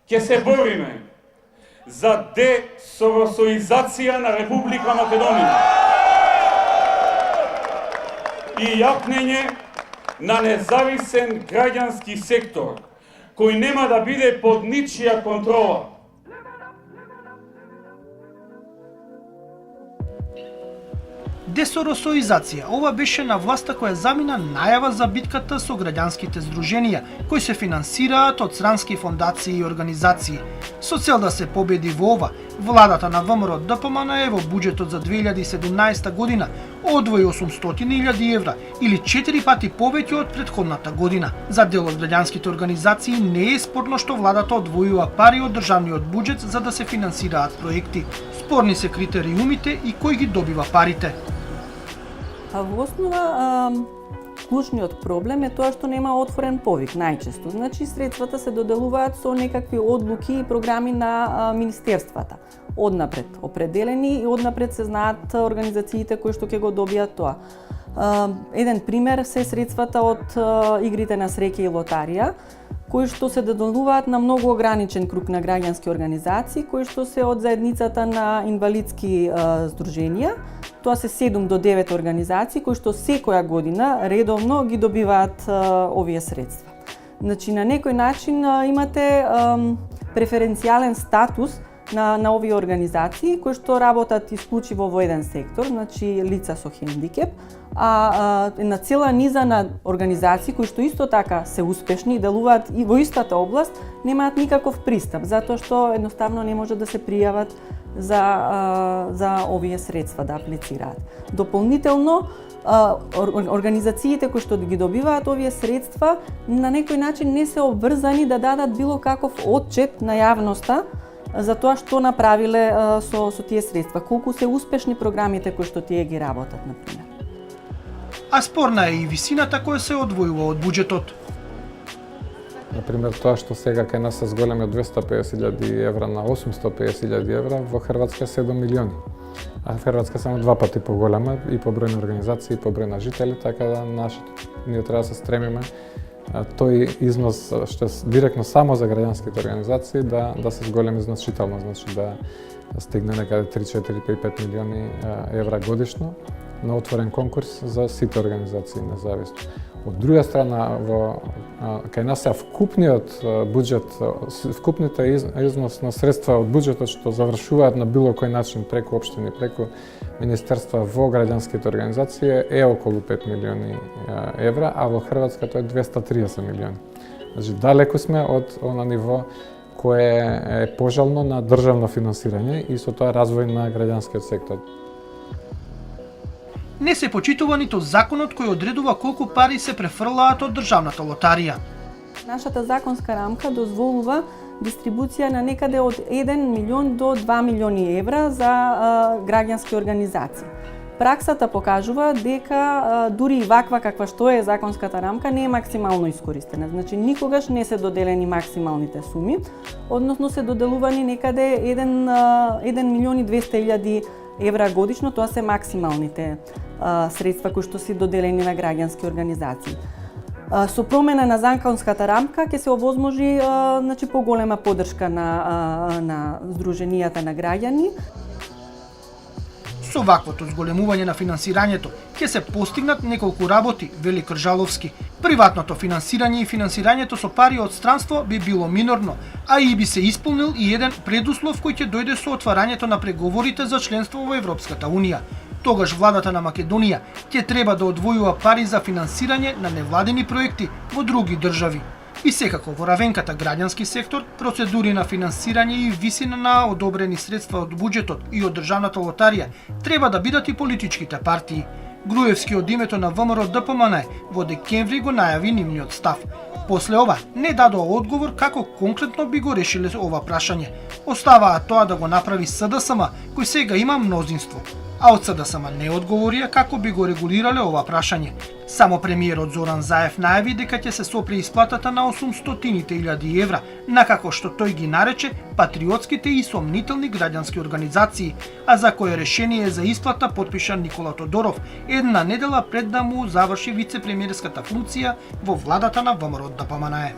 ќе се бориме за десоросоизација на Република Македонија и јакнење на независен граѓански сектор, кој нема да биде под ничија контрола. Десоросоизација. Ова беше на власта која замина најава за битката со граѓанските здруженија, кои се финансираат од странски фондации и организации. Со цел да се победи во ова, владата на ВМРО ДПМНЕ во буџетот за 2017 година одвои 800.000 евра или 4 пати повеќе од претходната година. За дел од граѓанските организации не е спорно што владата одвојува пари од државниот буџет за да се финансираат проекти. Спорни се критериумите и кој ги добива парите. Во основа, клучниот проблем е тоа што нема отворен повик најчесто. Значи, средствата се доделуваат со некакви одлуки и програми на министерствата. Однапред определени и однапред се знаат организациите кои што ќе го добијат тоа. Еден пример се средствата од игрите на среќа и лотарија, кои што се доделуваат на многу ограничен круг на граѓански организации, кои што се од заедницата на инвалидски здруженија. Тоа се 7 до 9 организации кои што секоја година редовно ги добиваат овие средства. Значи, на некој начин имате преференцијален статус на овие организации кои што работат исклучиво во еден сектор, значи лица со хендикеп, а на цела низа на организации кои што исто така се успешни и делуваат и во истата област, немаат никаков пристап, затоа што едноставно не може да се пријават за овие средства да аплицираат. Дополнително, организациите кои што ги добиваат овие средства на некој начин не се обврзани да дадат било каков отчет на јавноста за тоа што направиле со тие средства, колку се успешни програмите кои што тие ги работат, например. А спорна е и висината која се одвојува од буџетот. Например, тоа што сега кај нас се зголеми од 250.000 евра на 850.000 евра, во Хрватска 7 милиони. А Хрватска само 2 пати поголема и по број на организации, и по број на жители, така да ние треба да се стремиме тој износ што е директно само за граѓанските организации да се зголеми значително, значи да стигне некаде 3, 4, 5 милиони евра годишно на отворен конкурс за сите организации независно. Од друга страна, кај нас е вкупниот буџет, вкупните износ на средства од буџетот што завршуваат на било кој начин преку општини, преку министерства во граѓанските организации е околу 5 милиони евра, а во Хрватска тоа е 230 милиони. Значи, далеку сме од она ниво кое е пожелно на државно финансирање и со тоа развој на граѓанскиот сектор. Не се почитува ниту законот кој одредува колку пари се префрлаат од државната лотарија. Нашата законска рамка дозволува дистрибуција на некаде од 1 милион до 2 милиони евра за граѓански организации. Праксата покажува дека дури и ваква каква што е законската рамка не е максимално искористена. Значи, никогаш не се доделени максималните суми, односно се доделувани некаде 1 милион и 200.000 евра годишно, тоа се максималните средства кои што се доделени на граѓански организации. Со промена на законската рамка ќе се овозможи значи поголема поддршка на здруженијата на граѓани. Со ваквото зголемување на финансирањето ќе се постигнат неколку работи, вели Кржаловски. Приватното финансирање и финансирањето со пари од странство би било минорно, а и би се исполнил и еден предуслов кој ќе дојде со отварањето на преговорите за членство во Европската Унија. Тогаш владата на Македонија ќе треба да одвојува пари за финансирање на невладени проекти во други држави. И секако во равенката граѓански сектор, процедури на финансирање и висина на одобрени средства од буџетот и од државната лотарија треба да бидат и политичките партии. Груевски од името на ВМРО ДПМН во декември го најави нивниот став. После ова не дадоа одговор како конкретно би го решиле ова прашање. Оставаа тоа да го направи СДСМ, кој сега има мнозинство. А од СДСМ не одговорија како би го регулирале ова прашање. Само премиерот Зоран Заев најави дека ќе се сопре исплатата на 800.000 евра, накако што тој ги нарече патриотските и сомнителни граѓански организации, а за кое решение за исплата потпиша Никола Тодоров една недела пред да му заврши вице-премиерската функција во владата на ВМРО ДПМНЕ.